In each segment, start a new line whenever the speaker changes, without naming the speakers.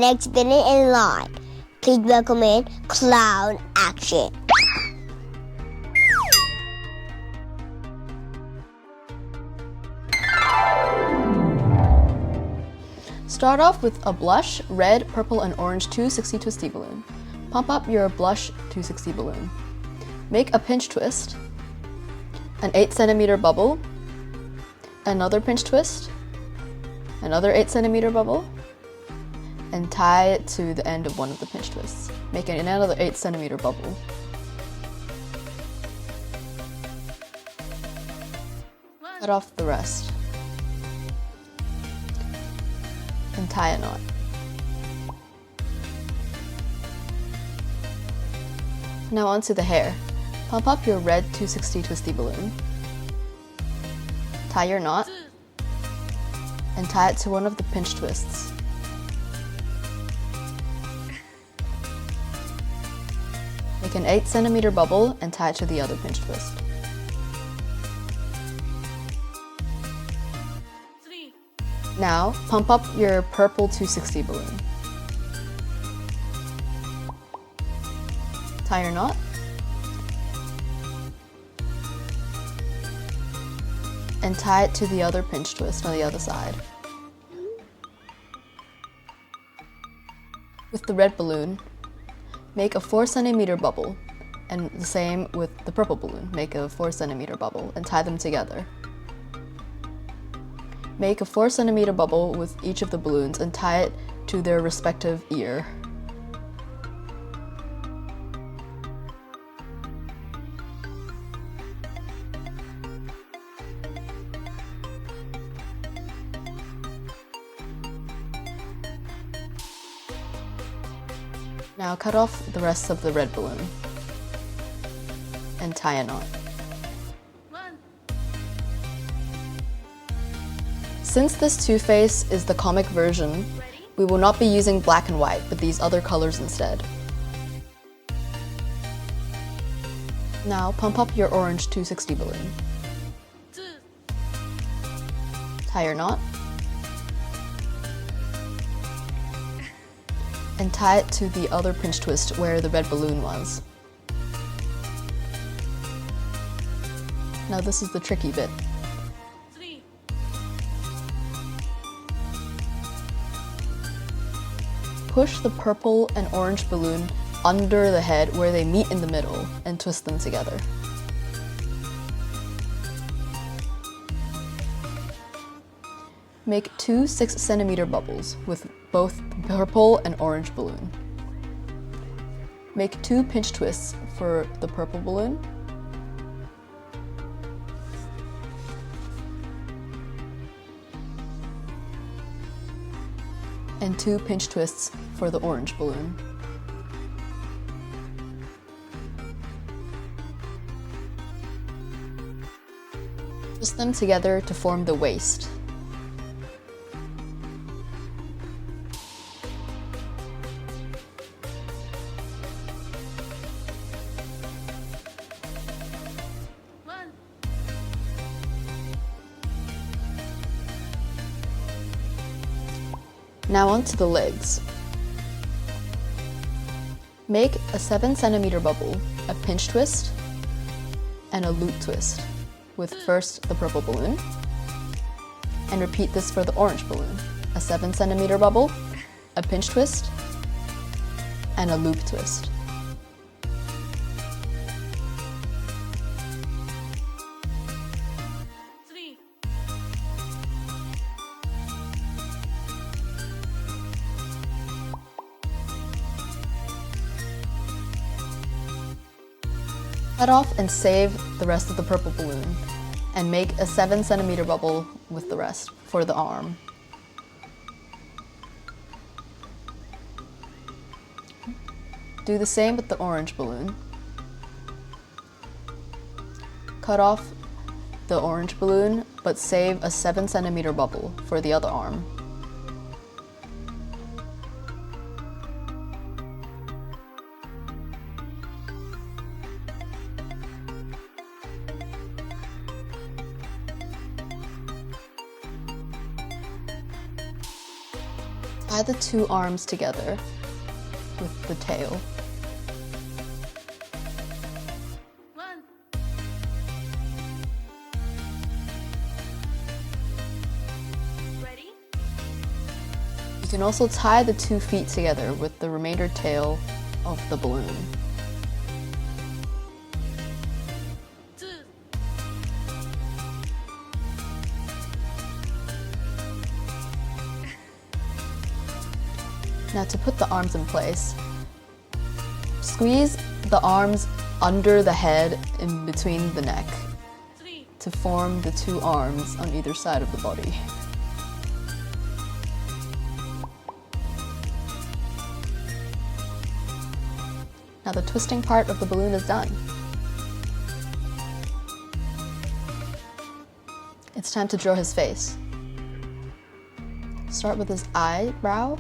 next villain in line. Please welcome in Clown Action.
Start off with a blush, red, purple, and orange 260 twisty balloon. Pump up your blush 260 balloon. Make a pinch twist, an 8 cm bubble, another pinch twist, another 8 cm bubble, and tie it to the end of one of the pinch twists, making another 8 cm bubble. Cut off the rest and tie a knot. Now onto the hair. Pump up your red 260 twisty balloon. Tie your knot and tie it to one of the pinch twists. Make an 8 cm bubble and tie it to the other pinch twist. Now, pump up your purple 260 balloon. Tie your knot. And tie it to the other pinch twist on the other side. With the red balloon, make a 4 cm bubble, and the same with the purple balloon. Make a 4 cm bubble and tie them together. Make a 4 cm bubble with each of the balloons and tie it to their respective ear. Now cut off the rest of the red balloon and tie a knot. Since this Two-Face is the comic version, we will not be using black and white, but these other colors instead. Now pump up your orange 260 balloon. Tie your knot. And tie it to the other pinch twist where the red balloon was. Now this is the tricky bit. Push the purple and orange balloon under the head where they meet in the middle and twist them together. Make two 6 cm bubbles with both the purple and orange balloon. Make 2 pinch twists for the purple balloon. And 2 pinch twists for the orange balloon. Twist them together to form the waist. Now onto the legs. Make a 7 cm bubble, a pinch twist, and a loop twist with first the purple balloon. And repeat this for the orange balloon. A 7 cm bubble, a pinch twist, and a loop twist. Cut off and save the rest of the purple balloon and make a 7 cm bubble with the rest for the arm. Do the same with the orange balloon. Cut off the orange balloon, but save a 7 cm bubble for the other arm. Tie the two arms together with the tail. You can also tie the 2 feet together with the remainder tail of the balloon. Now to put the arms in place, squeeze the arms under the head in between the neck to form the 2 arms on either side of the body. Now the twisting part of the balloon is done. It's time to draw his face. Start with his eyebrow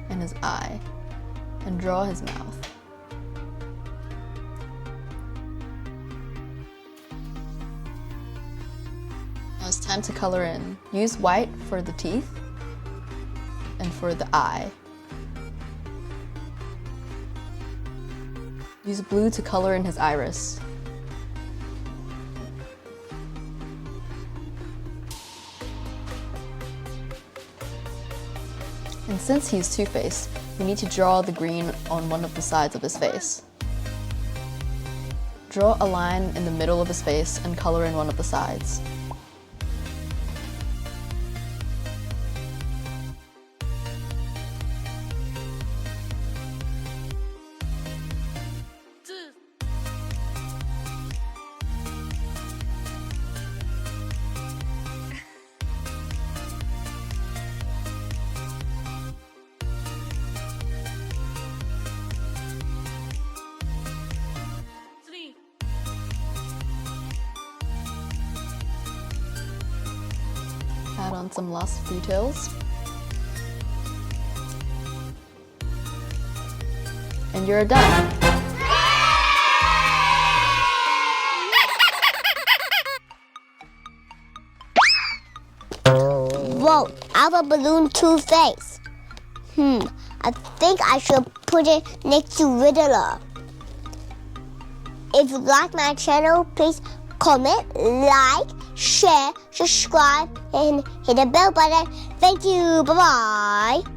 and his eye, and draw his mouth. Now it's time to color in. Use white for the teeth and for the eye. Use blue to color in his iris. And since he's two-faced, we need to draw the green on one of the sides of his face. Draw a line in the middle of his face and color in one of the sides. Add on some last details. And you're done.
Whoa, I have a balloon two-face. I think I should put it next to Riddler. If you like my channel, please comment, like, share, subscribe, and hit the bell button. Thank you. Bye-bye.